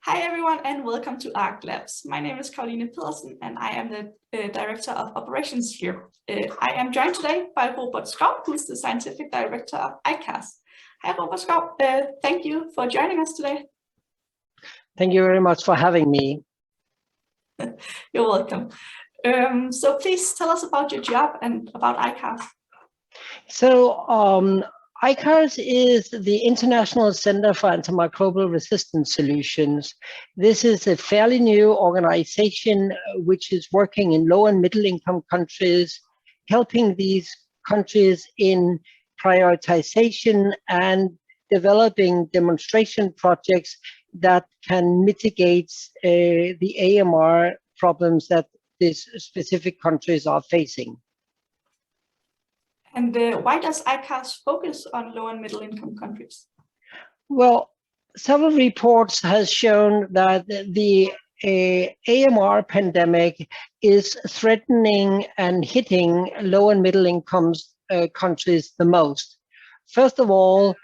Hi everyone and welcome to ARC Labs. My name is Caroline Pedersen and I am the Director of Operations here. I am joined today by Robert Skov, who's the Scientific Director of ICARS. Hi Robert Skov, thank you for joining us today. Thank you very much for having me. You're welcome. So please tell us about your job and about ICARS. So ICARS is the International Center for Antimicrobial Resistance Solutions. This is a fairly new organization which is working in low and middle income countries, helping these countries in prioritization and developing demonstration projects that can mitigate the AMR problems that these specific countries are facing. And why does ICARS focus on low and middle income countries? Well, several reports has shown that the AMR pandemic is threatening and hitting low and middle income countries the most. First of all,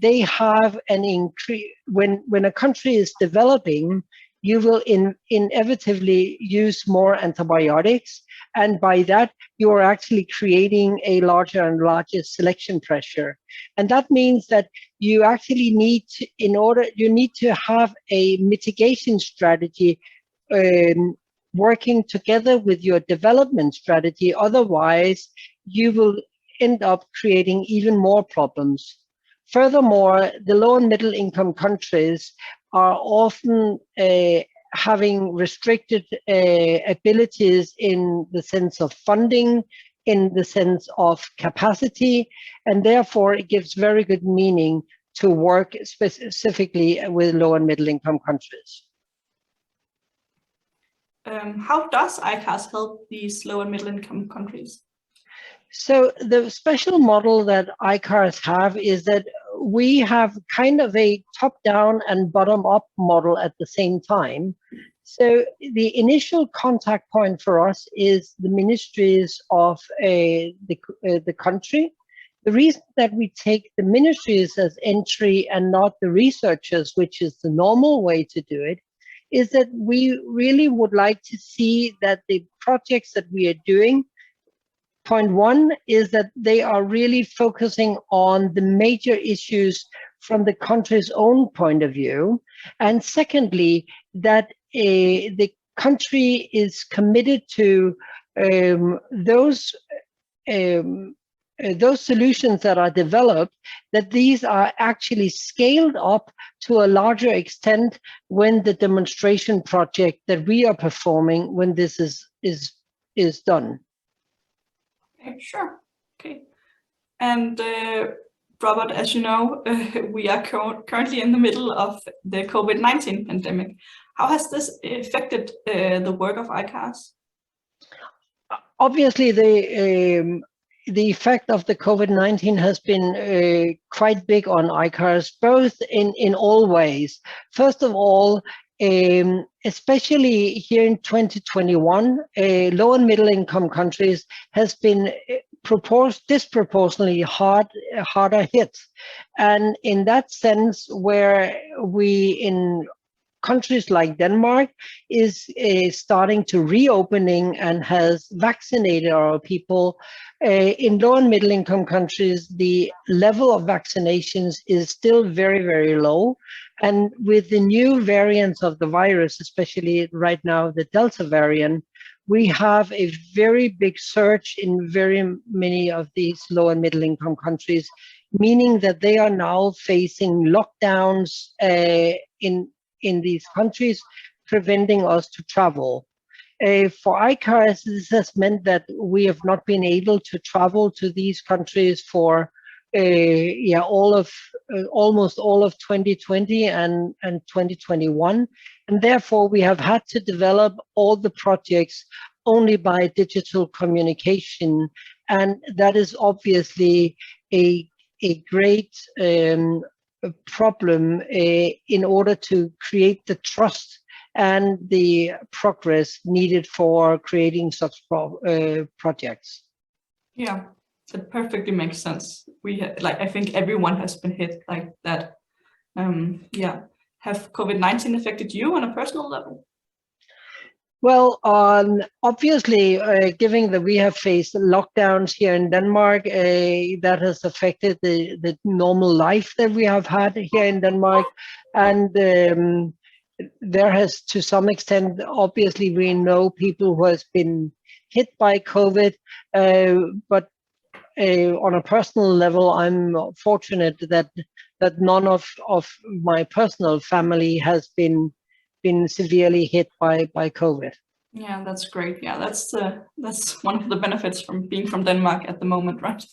they have an increase when a country is developing. You will inevitably use more antibiotics, and by that you are actually creating a larger and larger selection pressure. And that means that you actually need to have a mitigation strategy working together with your development strategy. Otherwise, you will end up creating even more problems. Furthermore, the low and middle income countries are often having restricted abilities in the sense of funding, in the sense of capacity, and therefore it gives very good meaning to work specifically with low and middle income countries. How does ICARS help these low and middle income countries? So the special model that ICARS have is that we have kind of a top-down and bottom-up model at the same time. So the initial contact point for us is the ministries of the country. The reason that we take the ministries as entry and not the researchers, which is the normal way to do it, is that we really would like to see that the projects that we are doing, point one is that they are really focusing on the major issues from the country's own point of view. And secondly, that the country is committed to those solutions that are developed, that these are actually scaled up to a larger extent when the demonstration project that we are performing, when this is done. Okay, sure. Okay. And Robert, as you know, we are currently in the middle of the COVID-19 pandemic. How has this affected the work of ICARS? Obviously, the effect of the COVID-19 has been quite big on ICARS, both in all ways. First of all, especially here in 2021, low and middle income countries has been disproportionately harder hit. And in that sense, where we in countries like Denmark is starting to reopening and has vaccinated our people, in low and middle income countries, the level of vaccinations is still very, very low. And with the new variants of the virus, especially right now, the Delta variant, we have a very big surge in very many of these low and middle income countries, meaning that they are now facing lockdowns in these countries, preventing us to travel. For ICARS, this has meant that we have not been able to travel to these countries for almost all of 2020 and 2021. And therefore, we have had to develop all the projects only by digital communication. And that is obviously a great problem in order to create the trust and the progress needed for creating such projects. Yeah, that perfectly makes sense. I think everyone has been hit like that. Yeah. have COVID-19 affected you on a personal level? Well, obviously, given that we have faced lockdowns here in Denmark, that has affected the normal life that we have had here in Denmark. And there has, to some extent, obviously, we know people who has been hit by COVID, but on a personal level, I'm fortunate that none of my personal family has been severely hit by COVID. Yeah, that's great. Yeah, that's one of the benefits from being from Denmark at the moment, right?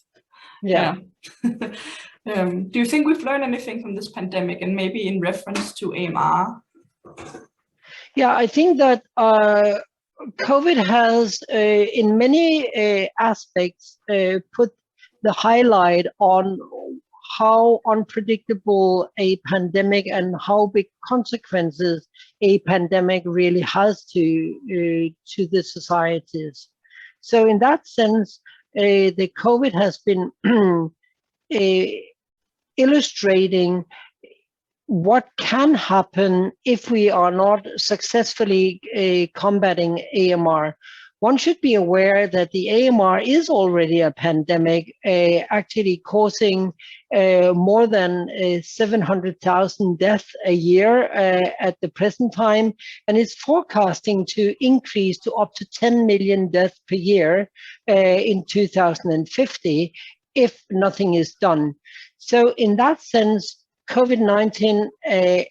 Yeah. Do you think we've learned anything from this pandemic, and maybe in reference to AMR? Yeah, I think that COVID has, in many aspects, put the highlight on how unpredictable a pandemic and how big consequences a pandemic really has to the societies. So in that sense, the COVID has been illustrating what can happen if we are not successfully combating AMR. One should be aware that the AMR is already a pandemic, actually causing more than 700,000 deaths a year at the present time, and is forecasting to increase to up to 10 million deaths per year in 2050 if nothing is done. So in that sense, COVID-19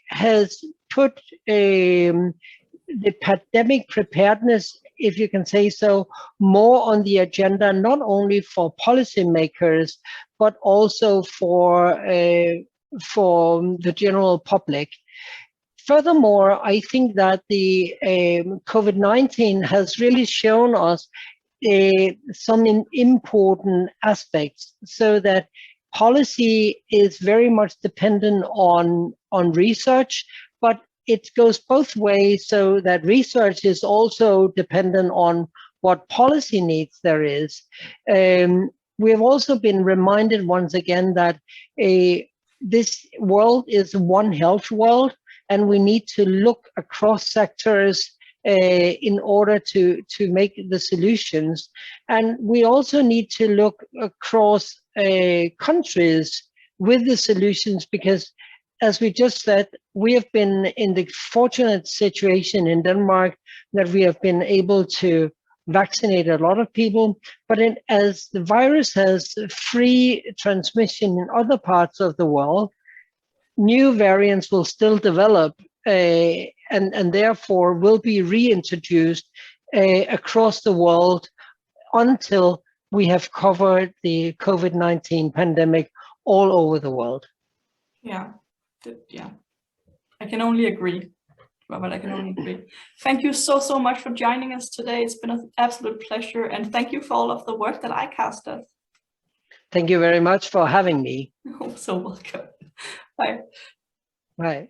has put the pandemic preparedness, if you can say so, more on the agenda, not only for policymakers, but also for the general public. Furthermore, I think that the COVID-19 has really shown us some important aspects, so that policy is very much dependent on research, but it goes both ways, so that research is also dependent on what policy needs there is. We have also been reminded once again that this world is one health world, and we need to look across sectors in order to make the solutions. And we also need to look across countries with the solutions, because as we just said, we have been in the fortunate situation in Denmark that we have been able to vaccinate a lot of people, but as the virus has free transmission in other parts of the world, new variants will still develop and therefore will be reintroduced across the world until we have covered the COVID-19 pandemic all over the world. Yeah, I can only agree, Robert, I can only agree. Thank you so much for joining us today. It's been an absolute pleasure, and thank you for all of the work that ICAS does. Thank you very much for having me. Oh, so welcome. Bye. Bye.